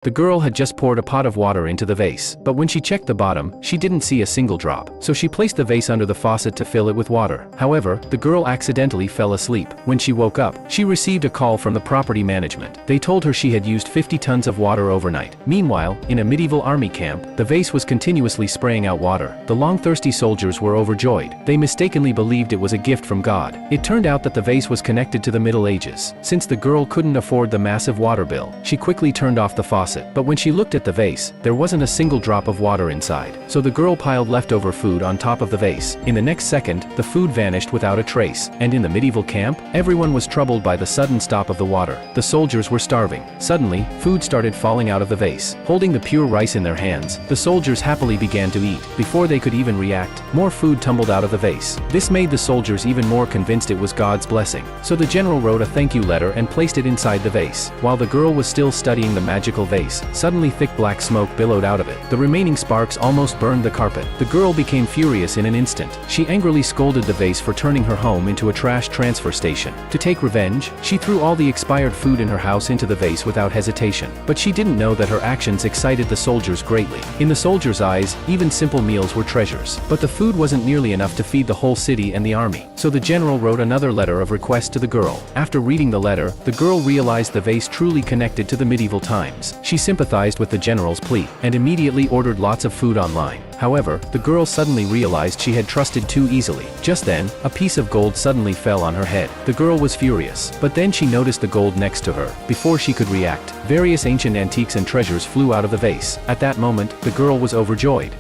The girl had just poured a pot of water into the vase, but when she checked the bottom, she didn't see a single drop. So she placed the vase under the faucet to fill it with water. However, the girl accidentally fell asleep. When she woke up, she received a call from the property management. They told her she had used 50 tons of water overnight. Meanwhile, in a medieval army camp, the vase was continuously spraying out water. The long-thirsty soldiers were overjoyed. They mistakenly believed it was a gift from God. It turned out that the vase was connected to the Middle Ages. Since the girl couldn't afford the massive water bill, she quickly turned off the faucet. But when she looked at the vase, there wasn't a single drop of water inside. So the girl piled leftover food on top of the vase. In the next second, the food vanished without a trace. And in the medieval camp, everyone was troubled by the sudden stop of the water. The soldiers were starving. Suddenly, food started falling out of the vase. Holding the pure rice in their hands, the soldiers happily began to eat. Before they could even react, more food tumbled out of the vase. This made the soldiers even more convinced it was God's blessing. So the general wrote a thank you letter and placed it inside the vase. While the girl was still studying the magical vase, suddenly thick black smoke billowed out of it. The remaining sparks almost burned the carpet. The girl became furious in an instant. She angrily scolded the vase for turning her home into a trash transfer station. To take revenge, she threw all the expired food in her house into the vase without hesitation. But she didn't know that her actions excited the soldiers greatly. In the soldiers' eyes, even simple meals were treasures. But the food wasn't nearly enough to feed the whole city and the army. So the general wrote another letter of request to the girl. After reading the letter, the girl realized the vase truly connected to the medieval times. She sympathized with the general's plea, and immediately ordered lots of food online. However, the girl suddenly realized she had trusted too easily. Just then, a piece of gold suddenly fell on her head. The girl was furious, but then she noticed the gold next to her. Before she could react, various ancient antiques and treasures flew out of the vase. At that moment, the girl was overjoyed.